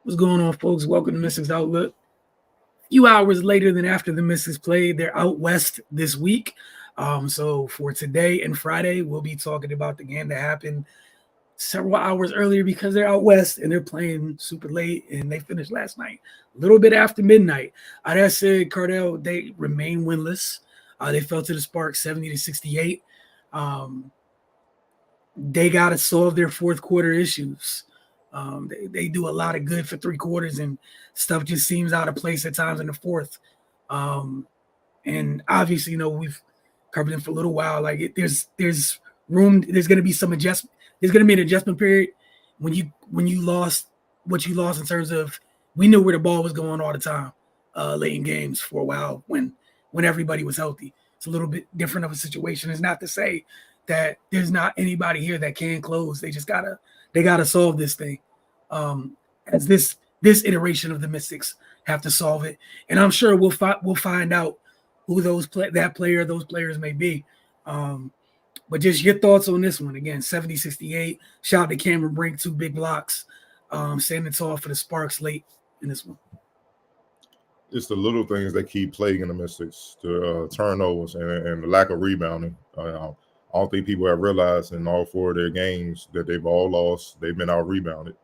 What's going on, folks? Welcome to Mystics Outlook. A few hours later than after the Mystics played, they're out west this week. So for today and Friday, we'll be talking about the game that happened several hours earlier because they're out west and they're playing super late and they finished last night, a little bit after midnight. That said, Cardell, they remain winless. They fell to the Sparks 70-68. They got to solve their fourth quarter issues. They do a lot of good for three quarters and stuff just seems out of place at times in the fourth. And obviously, we've covered them for a little while. Like there's room. There's going to be some adjustment. There's going to be an adjustment period when you lost what you lost in terms of we knew where the ball was going all the time late in games for a while when everybody was healthy. It's a little bit different of a situation. It's not to say that there's not anybody here that can close. They just gotta solve this thing. As this iteration of the Mystics have to solve it, and I'm sure we'll find out who those players may be. But just your thoughts on this one again. 70-68. Shout out to Cameron Brink, 2 big blocks. Standing tall for the Sparks late in this one. It's the little things that keep plaguing the Mystics, the turnovers and the lack of rebounding. I don't think people have realized in all 4 of their games that they've all lost. They've been out-rebounded.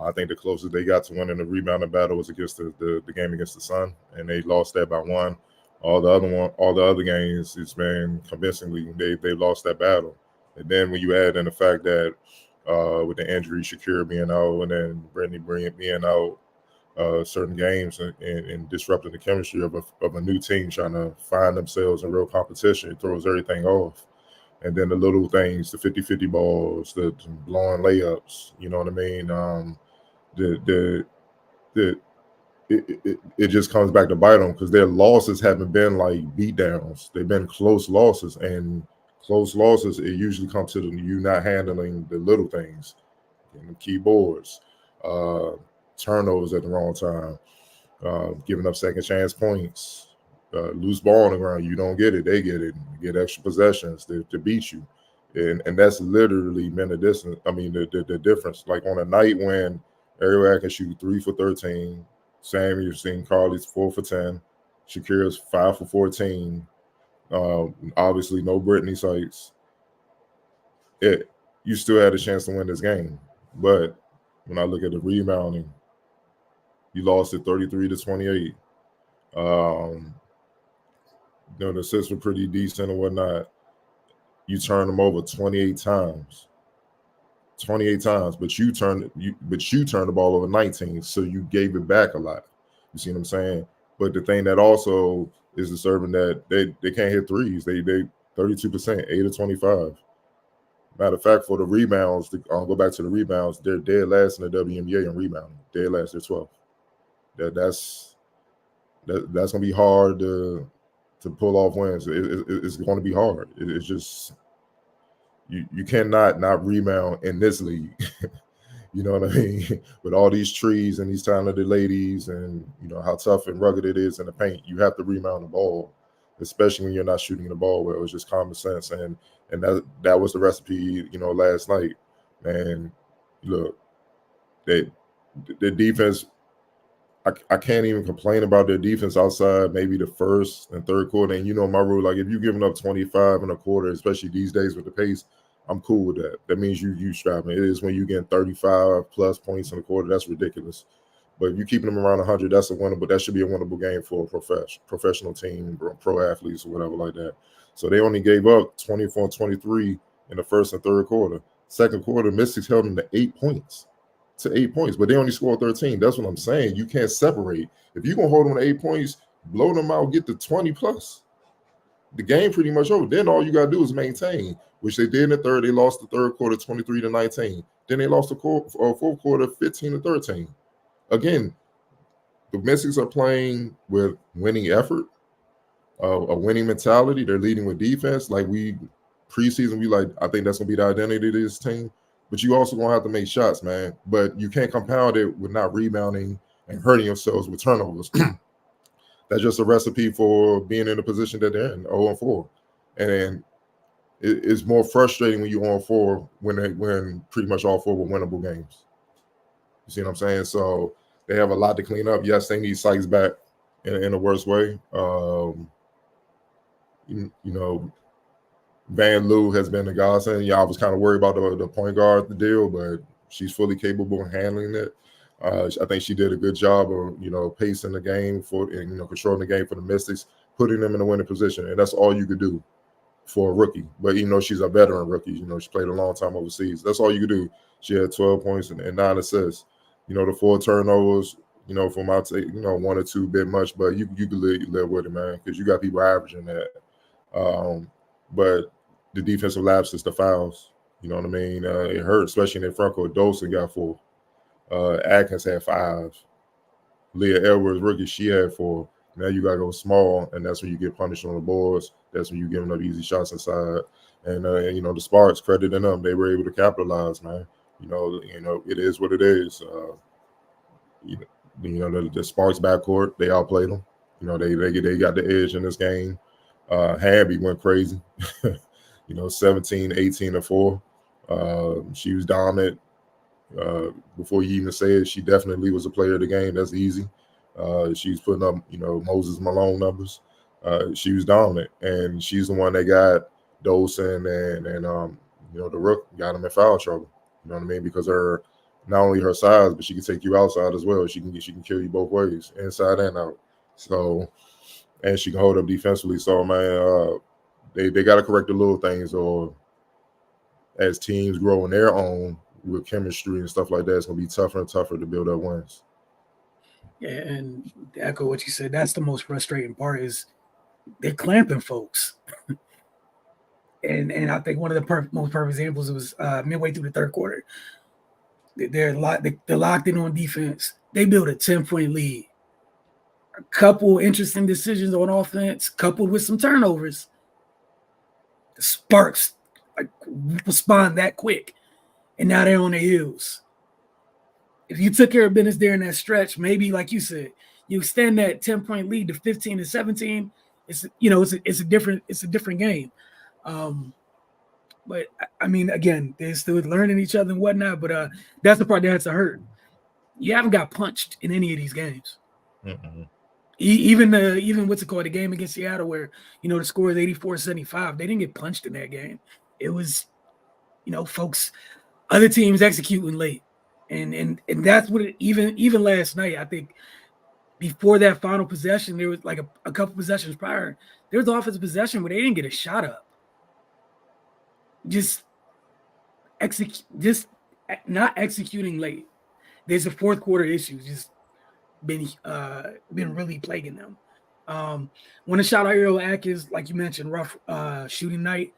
I think the closest they got to winning the rebounding battle was against the game against the Sun, and they lost that by 1. All the other games, it's been convincingly they lost that battle. And then when you add in the fact that with the injury, Shakira being out and then Brittany being out certain games and disrupting the chemistry of a new team trying to find themselves in real competition, it throws everything off. And then the little things, the 50-50 balls, the blowing layups, you know what I mean? It just comes back to bite them because their losses haven't been like beatdowns. They've been close losses, and close losses, it usually comes to you not handling the little things, the keyboards, turnovers at the wrong time, giving up second chance points. Loose ball on the ground, you don't get it, they get it. You get extra possessions to beat you, and that's literally been the distance. I mean, the difference. Like on a night when everybody can shoot 3 for 13, Sam, you've seen Carly's 4 for 10, Shakira's 5 for 14. Obviously, no Brittany sites. You still had a chance to win this game, but when I look at the rebounding, you lost it 33-28. The assists were pretty decent and whatnot. You turned them over 28 times. 28 times, but you turned the ball over 19, so you gave it back a lot. You see what I'm saying? But the thing that also is disturbing that they can't hit threes. They 32%, 8 of 25. Matter of fact, for the rebounds, I'll go back to the rebounds. They're dead last in the WNBA in rebounding. Dead last, they're 12. That's gonna be hard to pull off wins. It's going to be hard. It's just you cannot not rebound in this league. You know what I mean? With all these trees and these talented ladies, and how tough and rugged it is in the paint, you have to rebound the ball, especially when you're not shooting the ball well. It's just common sense, and that was the recipe. Last night, and look, the defense. I can't even complain about their defense outside maybe the first and third quarter. And my rule, like if you're giving up 25 in a quarter, especially these days with the pace, I'm cool with that. That means you striving. It is when you get 35 plus points in a quarter, that's ridiculous. But if you're keeping them around 100, that's a winnable. That should be a winnable game for a professional team, pro athletes or whatever like that. So they only gave up 24-23 in the first and third quarter. Second quarter, Mystics held them to 8 points. But they only scored 13. That's what I'm saying. You can't separate. If you're going to hold them to 8 points, blow them out, get to 20 plus. The game pretty much over. Then all you got to do is maintain, which they did in the third. They lost the third quarter 23-19. Then they lost the fourth quarter 15-13. Again, the Mystics are playing with winning effort, a winning mentality. They're leading with defense. Like preseason, I think that's going to be the identity of this team. But you also going to have to make shots, man. But you can't compound it with not rebounding and hurting yourselves with turnovers. That's just a recipe for being in the position that they're in, 0-4. And it's more frustrating when you're 0-4 when pretty much all 4 were winnable games. You see what I'm saying? So they have a lot to clean up. Yes, they need Sykes back in a worse way. You know, Van Loo has been a godsend. Y'all was kind of worried about the point guard deal, but she's fully capable of handling it. I think she did a good job of, pacing the game and controlling the game for the Mystics, putting them in a winning position, and that's all you could do for a rookie. But even though she's a veteran rookie, she played a long time overseas. That's all you could do. She had 12 points and 9 assists. The 4 turnovers, from my take, 1 or 2 bit much, but you could live with it, man, because you got people averaging that. But the defensive lapses, the fouls, you know what I mean? It hurt, especially in the front court. Dolson got 4. Atkins had 5. Leah Edwards, rookie, she had 4. Now you got to go small, and that's when you get punished on the boards. That's when you're giving up easy shots inside. And the Sparks, credit in them, they were able to capitalize, man. It is what it is. The Sparks backcourt, they outplayed them. They got the edge in this game. Hamby went crazy. 17, 18, and 4. She was dominant. Before you even say it, she definitely was a player of the game. That's easy. She's putting up, Moses Malone numbers. She was dominant, and she's the one that got Dolson and the Rook got him in foul trouble. You know what I mean? Because not only her size, but she can take you outside as well. She can kill you both ways, inside and out. So, and she can hold up defensively. So, man, they got to correct the little things, or as teams grow on their own with chemistry and stuff like that, it's gonna be tougher and tougher to build up wins. Yeah, and to echo what you said, that's the most frustrating part is they're clamping folks. and I think one of the most perfect examples was midway through the third quarter. They're locked in on defense. They built a 10-point lead. A couple interesting decisions on offense, coupled with some turnovers. The Sparks respond that quick, and now they're on their heels. If you took care of business during that stretch, maybe like you said, you extend that 10-point lead to 15 and 17. It's a different game. But I mean, again, they're still learning each other and whatnot. But that's the part that has to hurt. You haven't got punched in any of these games. Mm-hmm. Even what's it called, the game against Seattle where the score is 84-75. They didn't get punched in that game. It was, folks, other teams executing late, and that's what even last night. I think before that final possession, there was like a couple possessions prior. There was offensive possession where they didn't get a shot up. Just not executing late. There's a fourth quarter issue. Just been really plaguing them. Want to shout out Ariel Atkins, like you mentioned, rough shooting night.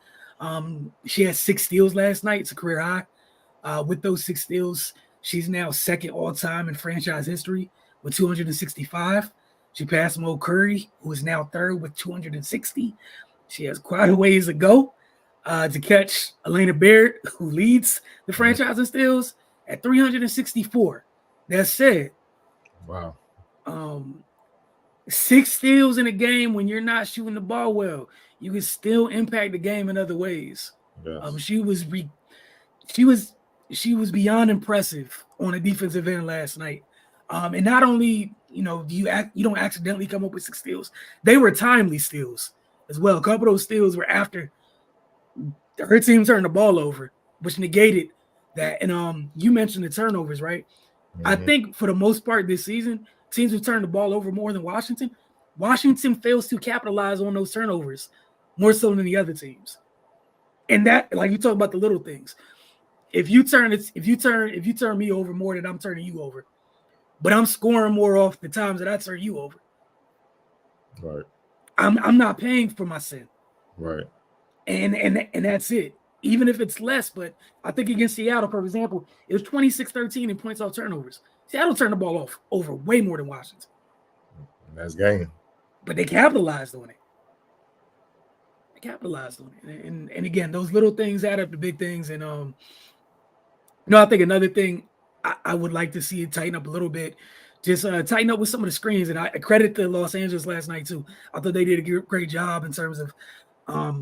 She had 6 steals last night. It's a career high. With those 6 steals, she's now second all time in franchise history with 265. She passed Mo Curry, who is now third with 260. She has quite a ways to go to catch Elena Baird, who leads the franchise in steals at 364. That said, wow. 6 steals in a game when you're not shooting the ball well, you can still impact the game in other ways. Yes. She was beyond impressive on a defensive end last night. And not only you don't accidentally come up with 6 steals, they were timely steals as well. A couple of those steals were after her team turned the ball over, which negated that. And you mentioned the turnovers, right? Mm-hmm. I think for the most part this season, teams who turn the ball over more than Washington. Washington fails to capitalize on those turnovers more so than the other teams. And that, like you talk about the little things. If you turn me over more than I'm turning you over, but I'm scoring more off the times that I turn you over. Right. I'm not paying for my sin. Right. And that's it. Even if it's less, but I think against Seattle, for example, it was 26-13 in points off turnovers. Seattle turned the ball over way more than Washington. That's game. But they capitalized on it. And again, those little things add up to big things. And I think another thing I would like to see it tighten up a little bit. Just tighten up with some of the screens. And I credit the Los Angeles last night too. I thought they did a great job in terms of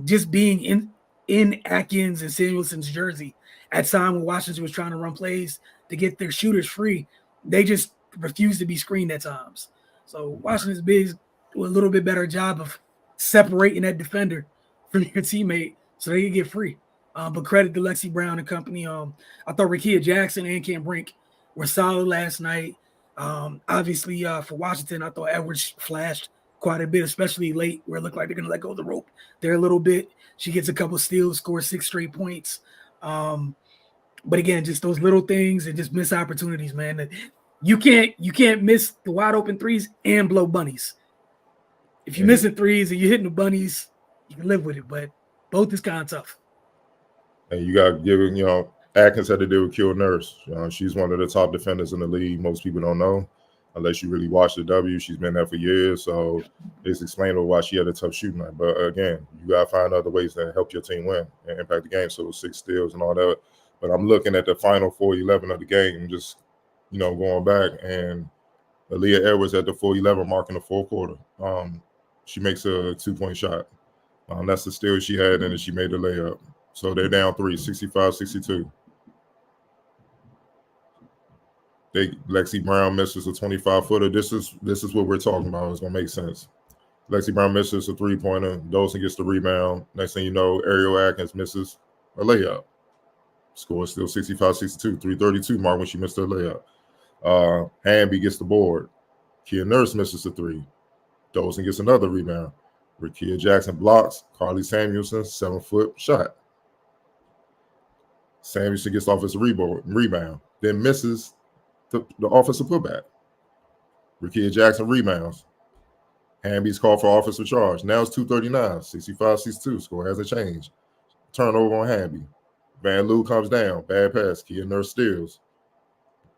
just being in Atkins and Samuelson's jersey at time when Washington was trying to run plays to get their shooters free, they just refused to be screened at times. So Washington's bigs do a little bit better job of separating that defender from your teammate so they can get free. But credit to Lexi Brown and company. I thought Rakia Jackson and Cam Brink were solid last night. Obviously, for Washington, I thought Edwards flashed quite a bit, especially late where it looked like they're going to let go of the rope there a little bit. She gets a couple steals, scores 6 straight points. But again, just those little things and just missed opportunities, man. You can't miss the wide open threes and blow bunnies. If you're missing threes and you're hitting the bunnies, you can live with it. But both is kind of tough. And you got given, Atkins had to deal with Kill Nurse. She's one of the top defenders in the league. Most people don't know, unless you really watch the W. She's been there for years, so it's explainable why she had a tough shooting night. But again, you got to find other ways to help your team win and impact the game. So 6 steals and all that. But I'm looking at the final 4:11 of the game and just, going back, and Aaliyah Edwards at the 4:11 mark in the fourth quarter. She makes a 2-point shot. That's the steal she had, and then she made the layup. So they're down 3, 65-62. Lexi Brown misses a 25-footer. This is what we're talking about. It's gonna make sense. Lexi Brown misses a 3-pointer. Dolson gets the rebound. Next thing you know, Ariel Atkins misses a layup. Score still 65-62. 3:32 mark when she missed her layup. Hamby gets the board. Kia Nurse misses a 3. Dolson gets another rebound. Rakia Jackson blocks. Carly Samuelson 7-foot shot. Samuelson gets offensive rebound. Then misses the offensive putback. Rakia Jackson rebounds. Hamby's called for offensive charge. Now it's 2:39, 65-62. Score hasn't changed. Turnover on Hamby. Van Loo comes down. Bad pass. Kia Nurse steals.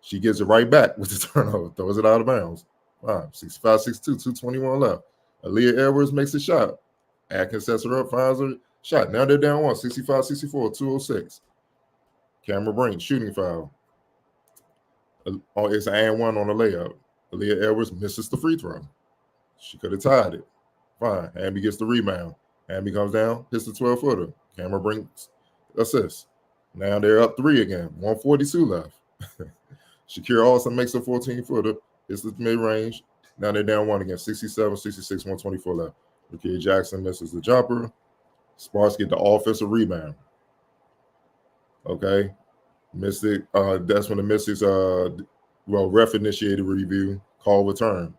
She gets it right back with the turnover. Throws it out of bounds. Wow, 65-62, 2:21 left. Aaliyah Edwards makes a shot. Atkins sets her up, finds her shot. Now they're down 1, 65-64, 2:06. Cameron Brink, shooting foul. It's an and one on the layup. Aaliyah Edwards misses the free throw. She could have tied it. Fine. Hamby gets the rebound. Hamby comes down, hits the 12-footer. Cameron Brink's assist. Now they're up 3 again. 1:42 left. Shakira Austin makes a 14-footer. Hits the mid-range. Now they're down 1 again. 67-66, 124 left. Rakia Jackson misses the jumper. Sparks get the offensive rebound. Okay. Mystic, that's when the Mystics, ref initiated review, call return.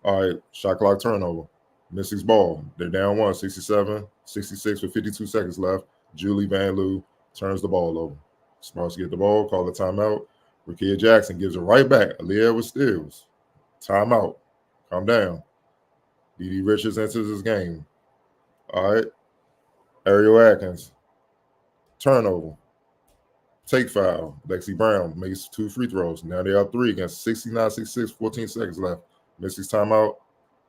All right, shot clock turnover. Mystics ball. They're down 1, 67-66 with 52 seconds left. Julie Van Loo turns the ball over. Sparks get the ball, call the timeout. Rakia Jackson gives it right back. Aaliyah Edwards steals. Timeout. Calm down. D.D. Richards enters his game. All right. Ariel Atkins. Turnover. Take foul. Lexi Brown makes 2 free throws. Now they're up 3 against 69-66, 14 seconds left. Mystics timeout.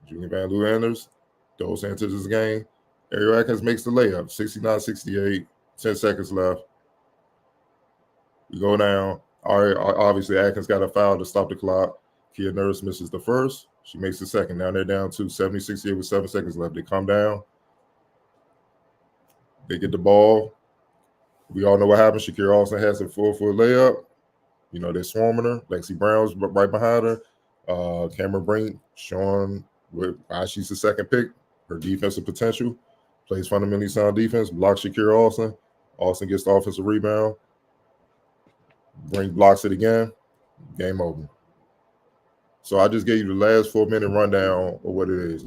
Julie Van Loo enters. Dose enters his game. Ariel Atkins makes the layup. 69-68, 10 seconds left. We go down. All right, obviously, Atkins got a foul to stop the clock. Kia Nurse misses the first. She makes the second. Now they're down to 70-68 with 7 seconds left. They come down. They get the ball. We all know what happened. Shakira Austin has a 4-foot layup. They're swarming her. Lexi Brown's right behind her. Cameron Brink showing why she's the second pick. Her defensive potential. Plays fundamentally sound defense. Blocks Shakira Austin. Austin gets the offensive rebound. Brink blocks it again. Game over. So I just gave you the last 4-minute rundown of what it is.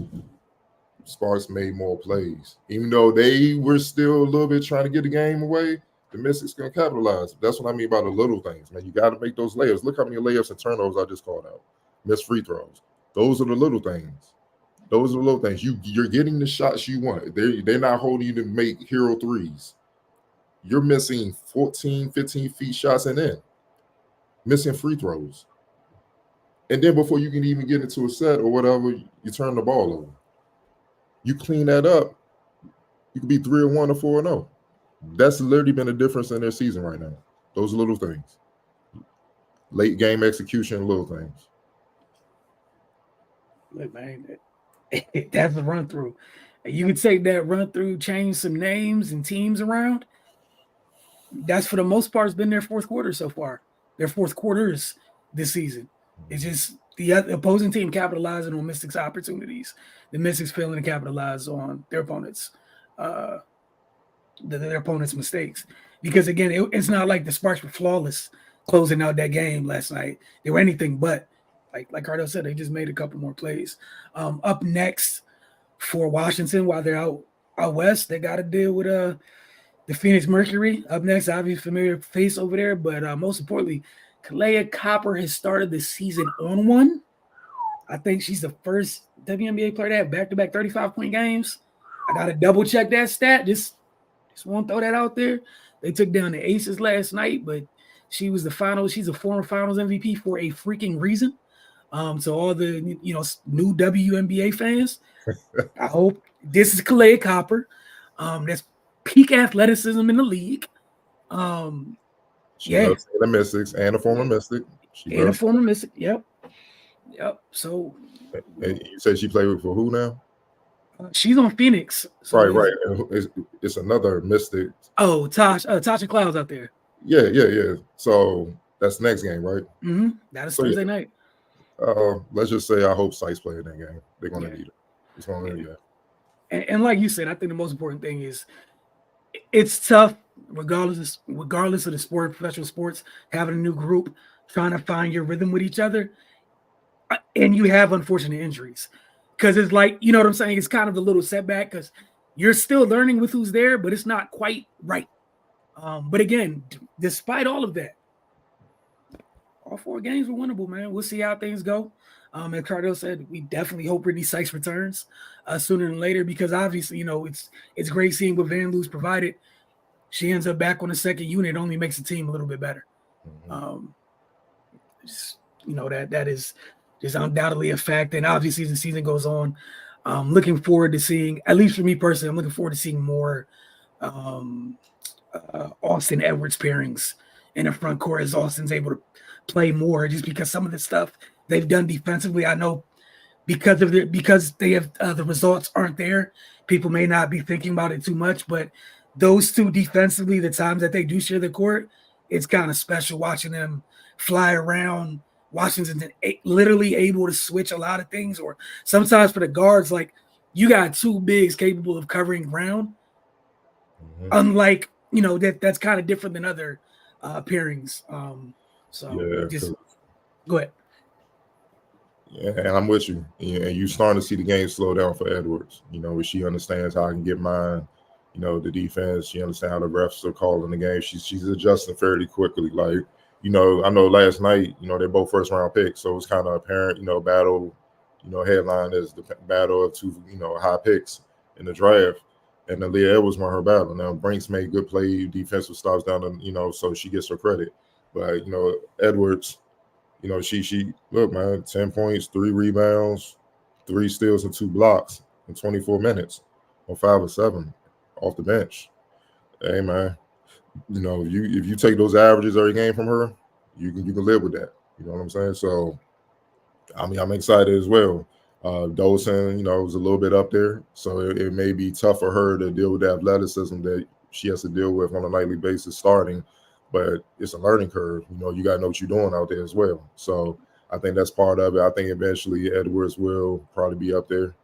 Sparks made more plays. Even though they were still a little bit trying to get the game away, the Mystics going to capitalize. That's what I mean by the little things, man. You got to make those layups. Look how many layups and turnovers I just called out. Missed free throws. Those are the little things. Those are the little things. You're getting the shots you want. They're not holding you to make hero threes. You're missing 14, 15 feet shots and in. Missing free throws. And then before you can even get into a set or whatever, you turn the ball over. You clean that up, you could be 3-1 or 4-0. That's literally been a difference in their season right now. Those little things. Late game execution, little things. Look, man, that's the run through. You can take that run through, change some names and teams around. That's for the most part has been their fourth quarter so far. Their fourth quarters this season. It's just the opposing team capitalizing on Mystics' opportunities. The Mystics failing to capitalize on their opponents' their opponent's mistakes. Because again, it's not like the Sparks were flawless closing out that game last night. They were anything but. Like Cardell said, they just made a couple more plays. Up next for Washington, while they're out west, they got to deal with the Phoenix Mercury. Up next, obviously familiar face over there, but most importantly, Kalea Copper has started the season on one. I think she's the first WNBA player to have back-to-back 35-point games. I got to double-check that stat. Just want to throw that out there. They took down the Aces last night, but she was the finals. She's a former finals MVP for a freaking reason. So all the new WNBA fans, I hope this is Kalea Copper. That's peak athleticism in the league. She loves the Mystics and a former Mystic. A former Mystic. Yep. So and you said she played for who now? She's on Phoenix. So right. It's another Mystic. Oh, Tasha Clouds out there. Yeah. So that's next game, right? Mm-hmm. That is Thursday night. Let's just say I hope Sykes play in that game. They're going to need it. It's going to need it. And like you said, I think the most important thing is it's tough, regardless of the sport, professional sports, having a new group, trying to find your rhythm with each other, and you have unfortunate injuries. Because it's like, you know what I'm saying? It's kind of a little setback because you're still learning with who's there, but it's not quite right. But again, despite all of that, all 4 games were winnable, man. We'll see how things go. As Cardell said, we definitely hope Brittany Sykes returns sooner than later because obviously, it's great seeing what Van Loo's provided. She ends up back on the second unit. It only makes the team a little bit better. Mm-hmm. That is just undoubtedly a fact. And obviously, as the season goes on, looking forward to seeing, at least for me personally, I'm looking forward to seeing more Austin Edwards pairings in the front court as Austin's able to play more just because some of the stuff they've done defensively, I know because they have the results aren't there, people may not be thinking about it too much, but those two defensively, the times that they do share the court, it's kind of special watching them fly around. Washington literally able to switch a lot of things, or sometimes for the guards, like you got 2 bigs capable of covering ground. Mm-hmm. Unlike, that's kind of different than other pairings. Go ahead. Yeah, and I'm with you. And you starting to see the game slow down for Edwards. She understands how I can get mine. The defense. She understands how the refs are calling the game. She's adjusting fairly quickly. Like, I know last night, they're both first round picks, so it's kind of apparent. Battle. Headline is the battle of 2, high picks in the draft. And Aaliyah Edwards won her battle. Now Brinks made good play, defensive stops down, and so she gets her credit. But Edwards, she look, man, 10 points, 3 rebounds, 3 steals, and 2 blocks in 24 minutes on 5 or 7 off the bench. Hey, man, if you take those averages every game from her, you can live with that. You know what I'm saying? So, I'm excited as well. Dolson, was a little bit up there, so it may be tough for her to deal with the athleticism that she has to deal with on a nightly basis starting, but it's a learning curve. You got to know what you're doing out there as well. So I think that's part of it. I think eventually Edwards will probably be up there,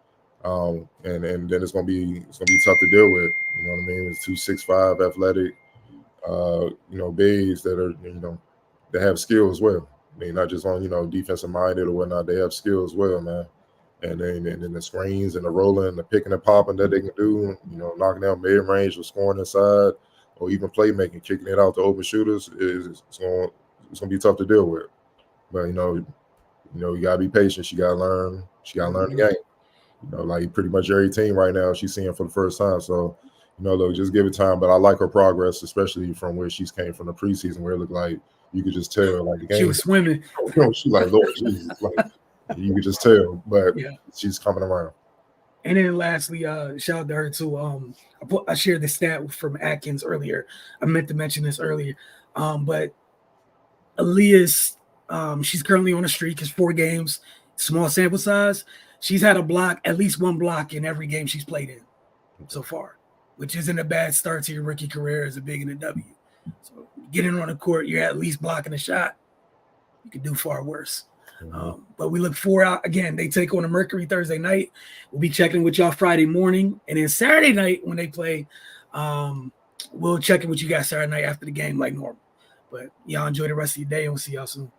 and then it's gonna be tough to deal with. You know what I mean? It's 2 6'5" athletic, bigs that are that have skill as well. I mean, not just on defensive minded or whatnot. They have skill as well, man. And then the screens and the rolling and the picking and popping that they can do, knocking out mid range or scoring inside, or even playmaking, kicking it out to open shooters it's gonna be tough to deal with. But you gotta be patient. She gotta learn. She gotta learn the game. Like pretty much every team right now she's seeing for the first time. So look, just give it time. But I like her progress, especially from where she's came from the preseason, where it looked like you could just tell, like the game. She was swimming. She like, Lord Jesus, like. You could just tell, but she's coming around. And then lastly, shout out to her too. I shared the stat from Atkins earlier. I meant to mention this earlier. But Aaliyah's, she's currently on a streak. It's 4 games, small sample size. She's had at least 1 block in every game she's played in so far, which isn't a bad start to your rookie career as a big in the W. So getting on the court, you're at least blocking a shot. You could do far worse. But we look forward again. They take on the Mercury Thursday night. We'll be checking with y'all Friday morning, and then Saturday night when they play, we'll check in with you guys Saturday night after the game like normal. But y'all enjoy the rest of your day, and we'll see y'all soon.